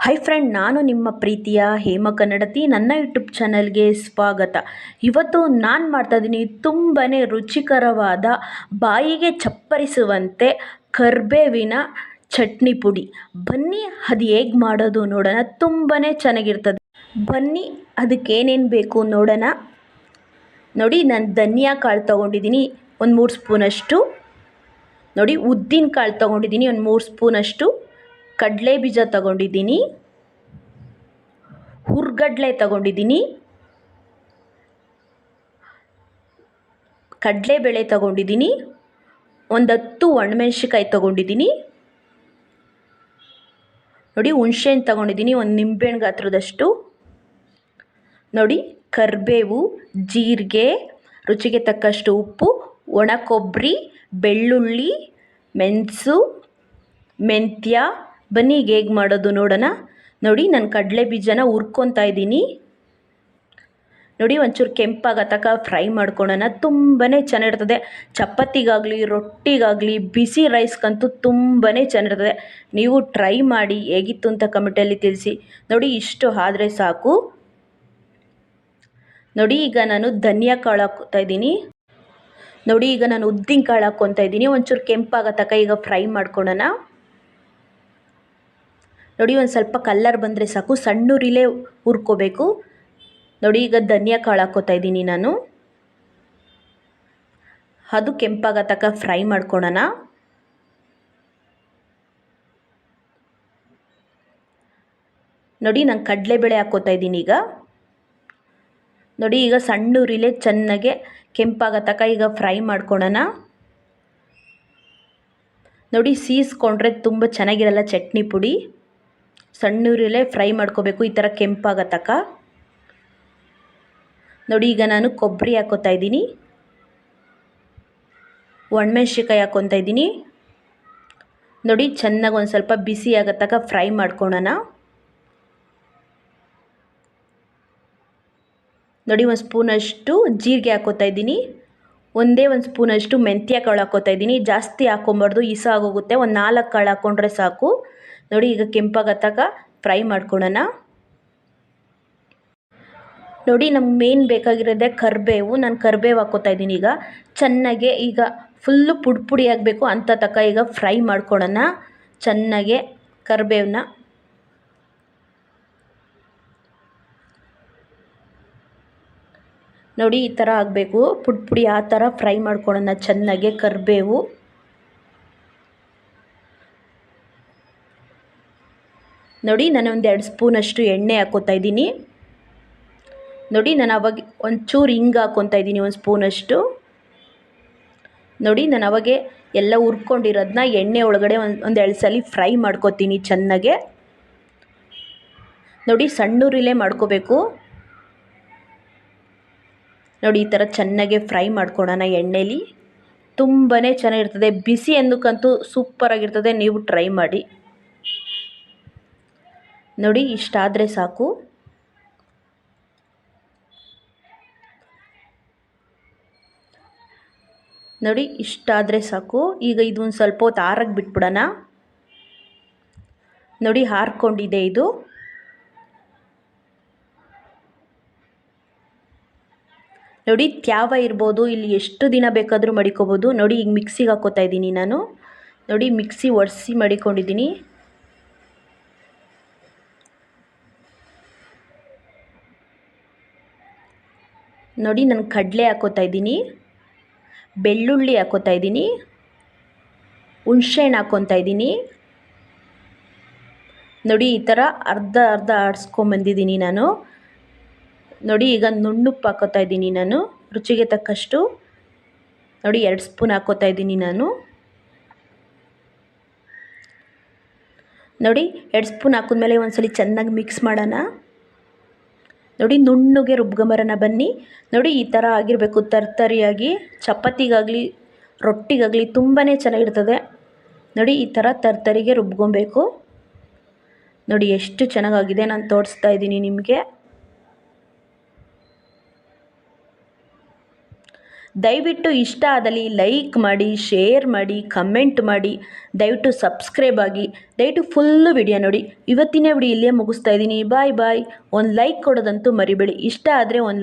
Hi friend, ನಾನು ನಿಮ್ಮ ಪ್ರೀತಿಯ ಹೇಮ ಕನ್ನಡತಿ. ನನ್ನ ಯೂಟ್ಯೂಬ್ ಚಾನಲ್ಗೆ ಸ್ವಾಗತ. ಇವತ್ತು ನಾನು ಮಾಡ್ತಾಯಿದ್ದೀನಿ ತುಂಬಾ ರುಚಿಕರವಾದ, ಬಾಯಿಗೆ ಚಪ್ಪರಿಸುವಂತೆ ಕರ್ಬೇವಿನ ಚಟ್ನಿ ಪುಡಿ. ಬನ್ನಿ ಅದು ಹೇಗೆ ಮಾಡೋದು ನೋಡೋಣ. ತುಂಬಾ ಚೆನ್ನಾಗಿರ್ತದೆ. ಬನ್ನಿ ಅದಕ್ಕೇನೇನು ಬೇಕು ನೋಡೋಣ. ನೋಡಿ, ನಾನು ಧನಿಯಾ ಕಾಳು ತೊಗೊಂಡಿದ್ದೀನಿ ಒಂದು 3 ಸ್ಪೂನಷ್ಟು. ನೋಡಿ, ಉದ್ದಿನ ಕಾಳು ತೊಗೊಂಡಿದ್ದೀನಿ ಒಂದು 3 ಸ್ಪೂನಷ್ಟು. ಕಡಲೆ ಬೀಜ ತಗೊಂಡಿದ್ದೀನಿ, ಹುರ್ಗಡ್ಲೆ ತಗೊಂಡಿದ್ದೀನಿ, ಕಡಲೆಬೇಳೆ ತಗೊಂಡಿದ್ದೀನಿ, ಒಂದು 10 ಒಣಮೆಣ್ಸಿಕಾಯಿ ತಗೊಂಡಿದ್ದೀನಿ. ನೋಡಿ, ಹುಣಸೆಹಣ್ಣು ತಗೊಂಡಿದ್ದೀನಿ ಒಂದು ನಿಂಬೆಹಣ್ಣು ಗಾತ್ರದಷ್ಟು. ನೋಡಿ, ಕರಿಬೇವು, ಜೀರಿಗೆ, ರುಚಿಗೆ ತಕ್ಕಷ್ಟು ಉಪ್ಪು, ಒಣ ಕೊಬ್ಬರಿ, ಬೆಳ್ಳುಳ್ಳಿ, ಮೆಣಸು, ಮೆಂತ್ಯ. ಬನ್ನಿ ಈಗ ಹೇಗೆ ಮಾಡೋದು ನೋಡೋಣ. ನೋಡಿ, ನಾನು ಕಡಲೆ ಬೀಜನ ಹುರ್ಕೊತಾ ಇದ್ದೀನಿ. ನೋಡಿ, ಒಂಚೂರು ಕೆಂಪಾಗೋ ತನಕ ಫ್ರೈ ಮಾಡ್ಕೊಳ್ಳೋಣ. ತುಂಬಾ ಚೆನ್ನಾಗಿರ್ತದೆ. ಚಪಾತಿಗಾಗಲಿ, ರೊಟ್ಟಿಗಾಗಲಿ, ಬಿಸಿ ರೈಸ್ಗಂತೂ ತುಂಬಾ ಚೆನ್ನಾಗಿರ್ತದೆ. ನೀವು ಟ್ರೈ ಮಾಡಿ, ಹೇಗಿತ್ತು ಅಂತ ಕಮೆಂಟಲ್ಲಿ ತಿಳಿಸಿ. ನೋಡಿ, ಇಷ್ಟು ಆದರೆ ಸಾಕು. ನೋಡಿ, ಈಗ ನಾನು ಧನಿಯಾ ಕಾಳು ಹಾಕ್ಕೊತಾ ಇದ್ದೀನಿ. ನೋಡಿ, ಈಗ ನಾನು ಉದ್ದಿನ ಕಾಳು ಹಾಕ್ಕೊತಾ ಇದ್ದೀನಿ. ಒಂಚೂರು ಕೆಂಪಾಗೋ ತನಕ ಈಗ ಫ್ರೈ ಮಾಡ್ಕೊಳ್ಳೋಣ. ನೋಡಿ, ಒಂದು ಸ್ವಲ್ಪ ಕಲ್ಲರ್ ಬಂದರೆ ಸಾಕು. ಸಣ್ಣ ಉರಿಲೇ ಹುರ್ಕೋಬೇಕು. ನೋಡಿ, ಈಗ ಧನಿಯಾ ಕಾಳು ಹಾಕ್ಕೊತಾ ಇದ್ದೀನಿ ನಾನು. ಅದು ಕೆಂಪಾಗೋ ತನಕ ಫ್ರೈ ಮಾಡ್ಕೊಳ್ಳೋಣ. ನೋಡಿ, ನಾನು ಕಡಲೆಬೇಳೆ ಹಾಕ್ಕೊತಾ ಇದ್ದೀನಿ ಈಗ. ನೋಡಿ, ಈಗ ಸಣ್ಣ ಉರಿಲೇ ಚೆನ್ನಾಗೆ ಕೆಂಪಾಗೋ ತನಕ ಈಗ ಫ್ರೈ ಮಾಡ್ಕೊಳ್ಳೋಣ. ನೋಡಿ, ಸೀಸ್ಕೊಂಡ್ರೆ ತುಂಬ ಚೆನ್ನಾಗಿರಲ್ಲ ಚಟ್ನಿ ಪುಡಿ. ಸಣ್ಣ ಉರಿಲೇ ಫ್ರೈ ಮಾಡ್ಕೋಬೇಕು, ಈ ಥರ ಕೆಂಪಾಗೋ ತನಕ. ನೋಡಿ, ಈಗ ನಾನು ಕೊಬ್ಬರಿ ಹಾಕ್ಕೊತಾ ಇದ್ದೀನಿ, ಒಣಮೆಣ್ಸಿಕಾಯಿ ಹಾಕ್ಕೊತಾ ಇದ್ದೀನಿ. ನೋಡಿ, ಚೆನ್ನಾಗಿ ಒಂದು ಸ್ವಲ್ಪ ಬಿಸಿ ಆಗೋ ತನಕ ಫ್ರೈ ಮಾಡ್ಕೊಳ್ಳೋಣ. ನೋಡಿ, ಒಂದು ಸ್ಪೂನಷ್ಟು ಜೀರಿಗೆ ಹಾಕ್ಕೊತಾ ಇದ್ದೀನಿ. ಒಂದೇ ಒಂದು ಸ್ಪೂನಷ್ಟು ಮೆಂತ್ಯ ಕಾಳು ಹಾಕ್ಕೊತಾ ಇದ್ದೀನಿ. ಜಾಸ್ತಿ ಹಾಕ್ಕೊಬಾರ್ದು, ಇಸ ಆಗೋಗುತ್ತೆ. ಒಂದು 4 ಕಾಳು ಹಾಕ್ಕೊಂಡ್ರೆ ಸಾಕು. ನೋಡಿ, ಈಗ ಕೆಂಪಾಗೋ ತನಕ ಫ್ರೈ ಮಾಡ್ಕೊಳ್ಳೋಣ. ನೋಡಿ, ನಮ್ಗೆ ಮೇನ್ ಬೇಕಾಗಿರೋದೇ ಕರಿಬೇವು. ನಾನು ಕರಿಬೇವು ಹಾಕ್ಕೊತಾ ಇದ್ದೀನಿ. ಈಗ ಚೆನ್ನಾಗೆ ಈಗ ಫುಲ್ಲು ಪುಡಿ ಆಗಬೇಕು ಅಂತ ತನಕ ಈಗ ಫ್ರೈ ಮಾಡ್ಕೊಳ್ಳೋಣ ಚೆನ್ನಾಗೆ ಕರಿಬೇವನ್ನ. ನೋಡಿ, ಈ ಥರ ಆಗಬೇಕು, ಪುಡಿ ಆ ಥರ ಫ್ರೈ ಮಾಡ್ಕೊಳ್ಳೋಣ ಚೆನ್ನಾಗೆ ಕರಿಬೇವು. ನೋಡಿ, ನಾನು ಒಂದು 2 ಸ್ಪೂನಷ್ಟು ಎಣ್ಣೆ ಹಾಕ್ಕೊತಾ ಇದ್ದೀನಿ. ನೋಡಿ, ನಾನು ಅವಾಗ ಒಂಚೂರು ಹಿಂಗೆ ಹಾಕ್ಕೊತಾ ಇದ್ದೀನಿ, ಒಂದು ಸ್ಪೂನಷ್ಟು. ನೋಡಿ, ನಾನು ಅವಾಗೆ ಎಲ್ಲ ಹುರ್ಕೊಂಡಿರೋದನ್ನ ಎಣ್ಣೆ ಒಳಗಡೆ ಒಂದು 2 ಸಲ ಫ್ರೈ ಮಾಡ್ಕೊತೀನಿ ಚೆನ್ನಾಗೆ. ನೋಡಿ, ಸಣ್ಣ ಉರಿಲೇ ಮಾಡ್ಕೋಬೇಕು. ನೋಡಿ, ಈ ಥರ ಚೆನ್ನಾಗೆ ಫ್ರೈ ಮಾಡ್ಕೊಳ್ಳೋಣ ಎಣ್ಣೆಲಿ. ತುಂಬಾ ಚೆನ್ನಾಗಿರ್ತದೆ. ಬಿಸಿ ಅನ್ನಕ್ಕಂತೂ ಸೂಪರಾಗಿರ್ತದೆ. ನೀವು ಟ್ರೈ ಮಾಡಿ. ನೋಡಿ, ಇಷ್ಟಾದರೆ ಸಾಕು. ನೋಡಿ, ಇಷ್ಟಾದರೆ ಸಾಕು. ಈಗ ಇದೊಂದು ಸ್ವಲ್ಪ ಹೊತ್ತು ಆರಕ್ಕೆ ಬಿಟ್ಬಿಡೋಣ. ನೋಡಿ, ಹಾರ್ಕೊಂಡಿದೆ ಇದು. ನೋಡಿ, ತ್ಯಾವ ಇರ್ಬೋದು, ಇಲ್ಲಿ ಎಷ್ಟು ದಿನ ಬೇಕಾದರೂ ಮಡಿಕೋಬೋದು. ನೋಡಿ, ಈಗ ಮಿಕ್ಸಿಗೆ ಹಾಕ್ಕೊತಾ ಇದ್ದೀನಿ ನಾನು. ನೋಡಿ, ಮಿಕ್ಸಿ ಒರೆಸಿ ಮಡಿಕೊಂಡಿದ್ದೀನಿ. ನೋಡಿ, ನಾನು ಕಡಲೆ ಹಾಕ್ಕೊತಾ ಇದ್ದೀನಿ, ಬೆಳ್ಳುಳ್ಳಿ ಹಾಕ್ಕೊತಾ ಇದ್ದೀನಿ, ಹುಣಸೆಹಣ್ಣು ಹಾಕ್ಕೊತಾ ಇದ್ದೀನಿ. ನೋಡಿ, ಈ ಥರ ಅರ್ಧ ಅರ್ಧ ಆಡಿಸ್ಕೊಂಬಂದಿದ್ದೀನಿ ನಾನು. ನೋಡಿ, ಈಗ ನುಣ್ಣುಪ್ಪು ಹಾಕ್ಕೊತಾ ಇದ್ದೀನಿ ನಾನು, ರುಚಿಗೆ ತಕ್ಕಷ್ಟು. ನೋಡಿ, 2 ಸ್ಪೂನ್ ಹಾಕ್ಕೊತಾ ಇದ್ದೀನಿ ನಾನು. ನೋಡಿ, 2 ಸ್ಪೂನ್ ಹಾಕಿದ್ಮೇಲೆ ಒಂದ್ಸಲಿ ಚೆನ್ನಾಗಿ ಮಿಕ್ಸ್ ಮಾಡೋಣ. ನೋಡಿ, ನುಣ್ಣಗೆ ರುಬ್ಕೊಂಬರೋಣ ಬನ್ನಿ. ನೋಡಿ, ಈ ಥರ ಆಗಿರಬೇಕು, ತರ್ತರಿಯಾಗಿ. ಚಪಾತಿಗಾಗಲಿ, ರೊಟ್ಟಿಗಾಗಲಿ ತುಂಬಾ ಚೆನ್ನಾಗಿರ್ತದೆ. ನೋಡಿ, ಈ ಥರ ತರ್ತರಿಗೆ ರುಬ್ಕೊಬೇಕು. ನೋಡಿ, ಎಷ್ಟು ಚೆನ್ನಾಗಾಗಿದೆ. ನಾನು ತೋರಿಸ್ತಾ ಇದ್ದೀನಿ ನಿಮಗೆ. ದಯವಿಟ್ಟು ಇಷ್ಟ ಆದಲ್ಲಿ ಲೈಕ್ ಮಾಡಿ, ಶೇರ್ ಮಾಡಿ, ಕಮೆಂಟ್ ಮಾಡಿ, ದಯವಿಟ್ಟು ಸಬ್ಸ್ಕ್ರೈಬ್ ಆಗಿ, ದಯವಿಟ್ಟು ಫುಲ್ಲು ವಿಡಿಯೋ ನೋಡಿ. ಇವತ್ತಿನ ವಿಡಿಯೋ ಇಲ್ಲೇ ಮುಗಿಸ್ತಾ ಇದ್ದೀನಿ. ಬಾಯ್ ಬಾಯ್. ಒಂದು ಲೈಕ್ ಕೊಡೋದಂತೂ ಮರಿಬೇಡಿ. ಇಷ್ಟ ಆದರೆ ಒಂದು